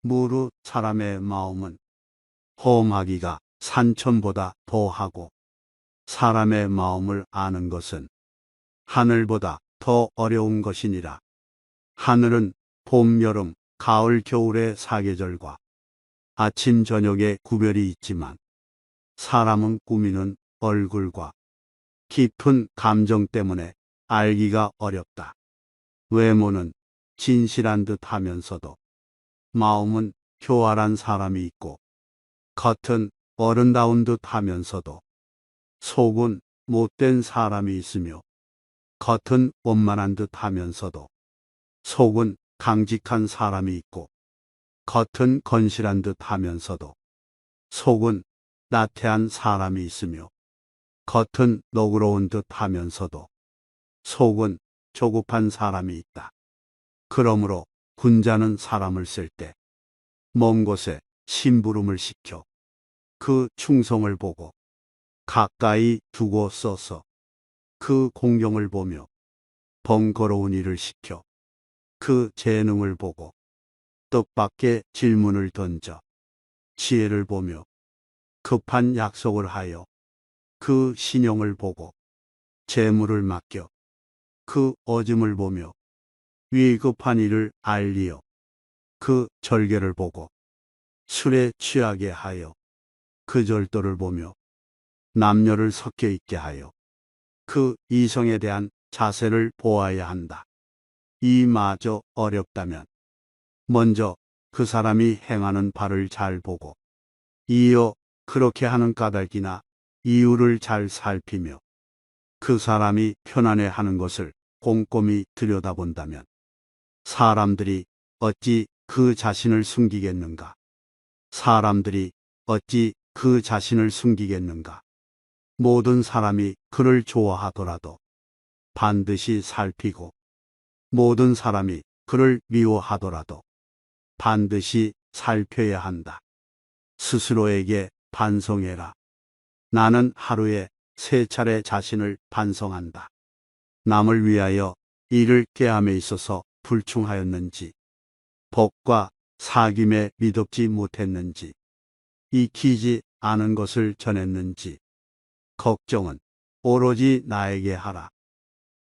무릇 사람의 마음은 험하기가 산천보다 더하고 사람의 마음을 아는 것은 하늘보다 더 어려운 것이니라. 하늘은 봄, 여름, 가을, 겨울의 사계절과 아침, 저녁의 구별이 있지만 사람은 꾸미는 얼굴과 깊은 감정 때문에 알기가 어렵다. 외모는 진실한 듯 하면서도 마음은 교활한 사람이 있고 겉은 어른다운 듯 하면서도 속은 못된 사람이 있으며 겉은 원만한 듯 하면서도 속은 강직한 사람이 있고 겉은 건실한 듯 하면서도 속은 나태한 사람이 있으며 겉은 너그러운 듯 하면서도 속은 조급한 사람이 있다. 그러므로 군자는 사람을 쓸 때 먼 곳에 심부름을 시켜 그 충성을 보고 가까이 두고 써서 그 공경을 보며 번거로운 일을 시켜 그 재능을 보고 뜻밖의 질문을 던져 지혜를 보며 급한 약속을 하여 그 신용을 보고 재물을 맡겨 그 어짐을 보며 위급한 일을 알리어 그 절개를 보고 술에 취하게 하여 그 절도를 보며 남녀를 섞여 있게 하여 그 이성에 대한 자세를 보아야 한다. 이마저 어렵다면 먼저 그 사람이 행하는 바를 잘 보고 이어 그렇게 하는 까닭이나 이유를 잘 살피며 그 사람이 편안해하는 것을 꼼꼼히 들여다본다면 사람들이 어찌 그 자신을 숨기겠는가? 사람들이 어찌 그 자신을 숨기겠는가? 모든 사람이 그를 좋아하더라도 반드시 살피고 모든 사람이 그를 미워하더라도 반드시 살펴야 한다. 스스로에게 반성해라. 나는 하루에 3차례 자신을 반성한다. 남을 위하여 일을 꾀함에 있어서 불충하였는지, 법과 사귐에 미덥지 못했는지, 익히지 않은 것을 전했는지, 걱정은 오로지 나에게 하라.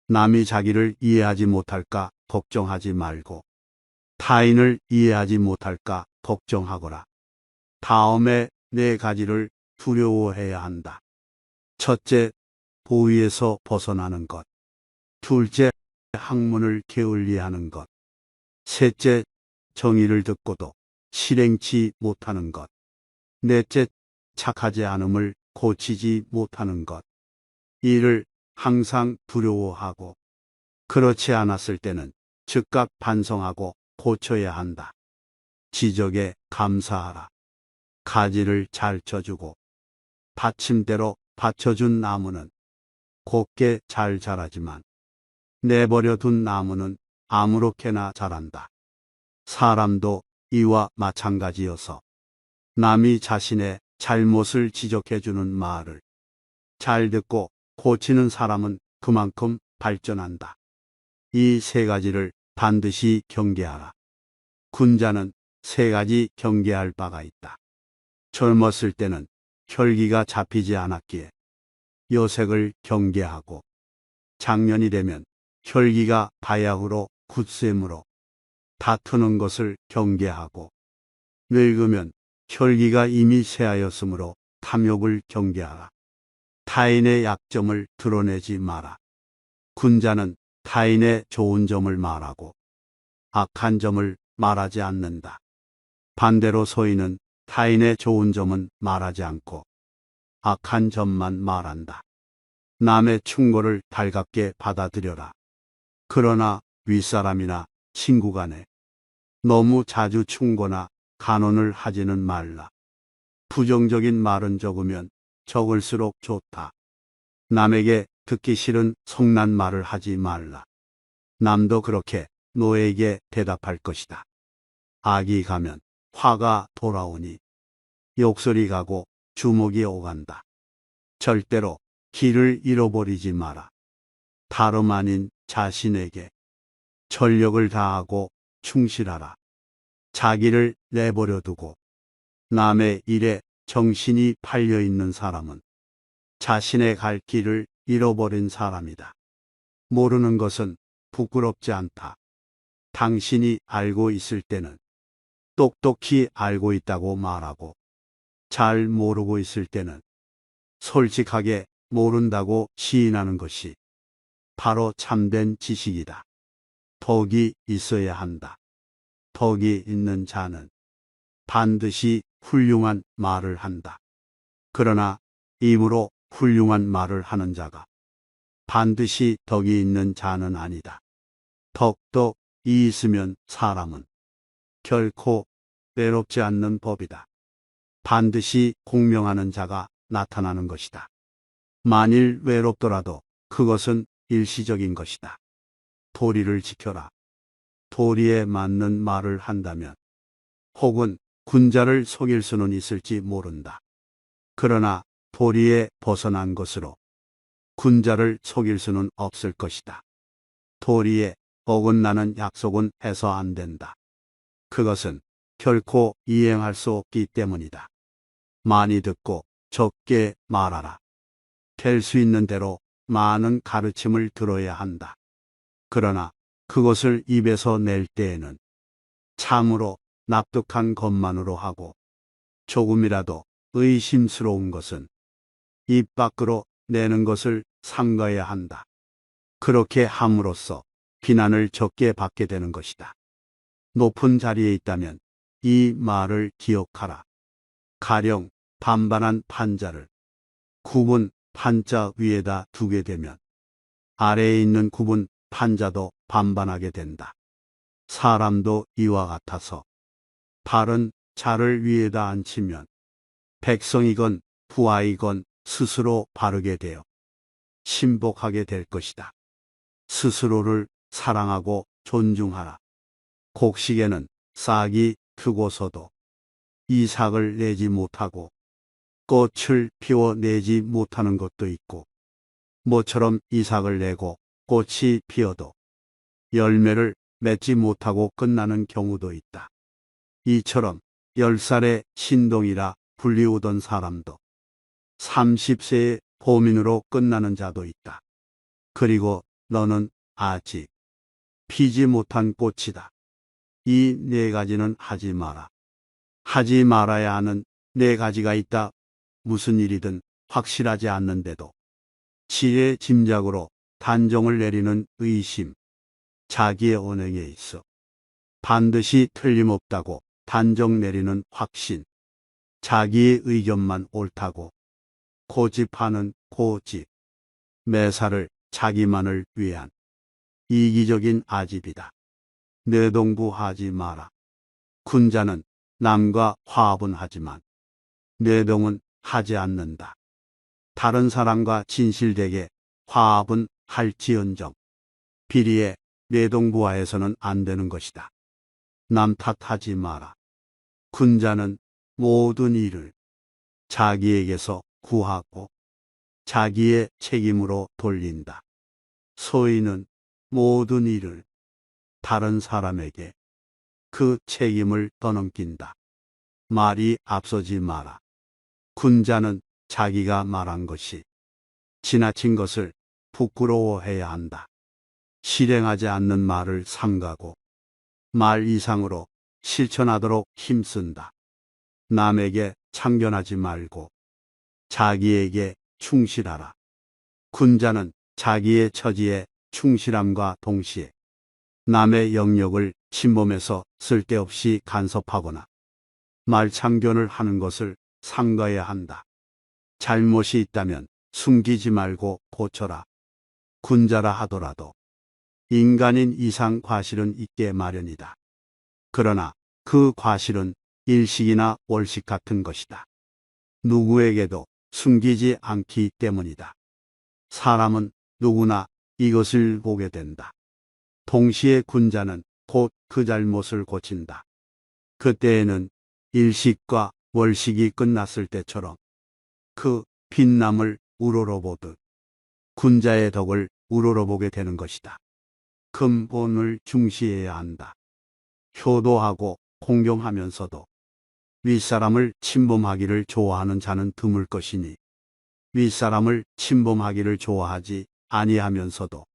남이 자기를 이해하지 못할까 걱정하지 말고 타인을 이해하지 못할까 걱정하거라. 다음에 4가지를 두려워해야 한다. 첫째, 보위에서 벗어나는 것. 둘째, 학문을 게을리하는 것. 셋째, 정의를 듣고도 실행치 못하는 것. 넷째, 착하지 않음을 고치지 못하는 것. 이를 항상 두려워하고 그렇지 않았을 때는 즉각 반성하고 고쳐야 한다. 지적에 감사하라. 가지를 잘 쳐주고 받침대로 받쳐준 나무는 곱게 잘 자라지만 내버려 둔 나무는 아무렇게나 자란다. 사람도 이와 마찬가지여서 남이 자신의 잘못을 지적해주는 말을 잘 듣고 고치는 사람은 그만큼 발전한다. 이 3가지를 반드시 경계하라. 군자는 3가지 경계할 바가 있다. 젊었을 때는 혈기가 잡히지 않았기에 여색을 경계하고 장년이 되면 혈기가 바야흐로 굳셈으로 다투는 것을 경계하고 늙으면 혈기가 이미 쇠하였으므로 탐욕을 경계하라. 타인의 약점을 드러내지 마라. 군자는 타인의 좋은 점을 말하고 악한 점을 말하지 않는다. 반대로 소인은 타인의 좋은 점은 말하지 않고 악한 점만 말한다. 남의 충고를 달갑게 받아들여라. 그러나 윗사람이나 친구 간에 너무 자주 충고나 간언을 하지는 말라. 부정적인 말은 적으면 적을수록 좋다. 남에게 듣기 싫은 성난 말을 하지 말라. 남도 그렇게 너에게 대답할 것이다. 악이 가면 화가 돌아오니 욕설이 가고 주먹이 오간다. 절대로 길을 잃어버리지 마라. 다름 아닌 자신에게 전력을 다하고 충실하라. 자기를 내버려 두고 남의 일에 정신이 팔려 있는 사람은 자신의 갈 길을 잃어버린 사람이다. 모르는 것은 부끄럽지 않다. 당신이 알고 있을 때는 똑똑히 알고 있다고 말하고, 잘 모르고 있을 때는 솔직하게 모른다고 시인하는 것이 바로 참된 지식이다. 덕이 있어야 한다. 덕이 있는 자는 반드시 훌륭한 말을 한다. 그러나 입으로 훌륭한 말을 하는 자가 반드시 덕이 있는 자는 아니다. 덕이 있으면 사람은 결코 외롭지 않는 법이다. 반드시 공명하는 자가 나타나는 것이다. 만일 외롭더라도 그것은 일시적인 것이다. 도리를 지켜라. 도리에 맞는 말을 한다면 혹은 군자를 속일 수는 있을지 모른다. 그러나 도리에 벗어난 것으로 군자를 속일 수는 없을 것이다. 도리에 어긋나는 약속은 해서 안 된다. 그것은 결코 이행할 수 없기 때문이다. 많이 듣고 적게 말하라. 될 수 있는 대로 많은 가르침을 들어야 한다. 그러나 그것을 입에서 낼 때에는 참으로 납득한 것만으로 하고, 조금이라도 의심스러운 것은 입 밖으로 내는 것을 삼가야 한다. 그렇게 함으로써 비난을 적게 받게 되는 것이다. 높은 자리에 있다면 이 말을 기억하라. 가령 반반한 판자를 굽은 판자 위에다 두게 되면 아래에 있는 굽은 판자도 반반하게 된다. 사람도 이와 같아서 바른 자를 위에다 앉히면 백성이건 부하이건 스스로 바르게 되어 신복하게 될 것이다. 스스로를 사랑하고 존중하라. 곡식에는 싹이 트고서도 이삭을 내지 못하고 꽃을 피워내지 못하는 것도 있고, 모처럼 이삭을 내고 꽃이 피어도 열매를 맺지 못하고 끝나는 경우도 있다. 이처럼 10살의 신동이라 불리우던 사람도 30세의 보민으로 끝나는 자도 있다. 그리고 너는 아직 피지 못한 꽃이다. 이 네 가지는 하지 마라. 하지 말아야 하는 네 가지가 있다. 무슨 일이든 확실하지 않는데도 지혜 짐작으로 단정을 내리는 의심, 자기의 언행에 있어 반드시 틀림없다고 단정 내리는 확신, 자기의 의견만 옳다고 고집하는 고집, 매사를 자기만을 위한 이기적인 아집이다. 내동부하지 마라. 군자는 남과 화합은 하지만 내동은 하지 않는다. 다른 사람과 진실되게 화합은 할지언정 비리에 내동부하에서는 안 되는 것이다. 남 탓하지 마라. 군자는 모든 일을 자기에게서 구하고 자기의 책임으로 돌린다. 소인은 모든 일을 다른 사람에게 그 책임을 떠넘긴다. 말이 앞서지 마라. 군자는 자기가 말한 것이 지나친 것을 부끄러워해야 한다. 실행하지 않는 말을 삼가고 말 이상으로 실천하도록 힘쓴다. 남에게 참견하지 말고 자기에게 충실하라. 군자는 자기의 처지에 충실함과 동시에 남의 영역을 침범해서 쓸데없이 간섭하거나 말참견을 하는 것을 삼가야 한다. 잘못이 있다면 숨기지 말고 고쳐라. 군자라 하더라도 인간인 이상 과실은 있게 마련이다. 그러나 그 과실은 일식이나 월식 같은 것이다. 누구에게도 숨기지 않기 때문이다. 사람은 누구나 이것을 보게 된다. 동시에 군자는 곧 그 잘못을 고친다. 그때에는 일식과 월식이 끝났을 때처럼 그 빛남을 우러러보듯 군자의 덕을 우러러보게 되는 것이다. 근본을 중시해야 한다. 효도하고 공경하면서도 윗사람을 침범하기를 좋아하는 자는 드물 것이니 윗사람을 침범하기를 좋아하지 아니하면서도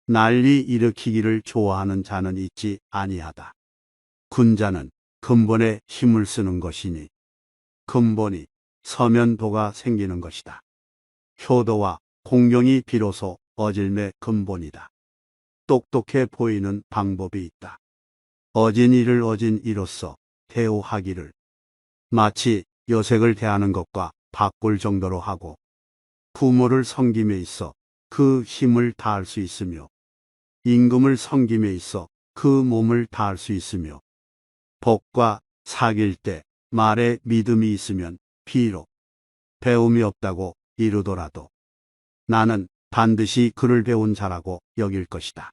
난리 일으키기를 좋아하는 자는 있지 아니하다. 군자는 근본에 힘을 쓰는 것이니 근본이 서면 도가 생기는 것이다. 효도와 공경이 비로소 어질매 근본이다. 똑똑해 보이는 방법이 있다. 어진 이를 어진 이로서 대우하기를 마치 여색을 대하는 것과 바꿀 정도로 하고 부모를 섬김에 있어 그 힘을 다할 수 있으며 임금을 섬김에 있어 그 몸을 다할 수 있으며 복과 사귈 때 말에 믿음이 있으면 비록 배움이 없다고 이르더라도 나는 반드시 그를 배운 자라고 여길 것이다.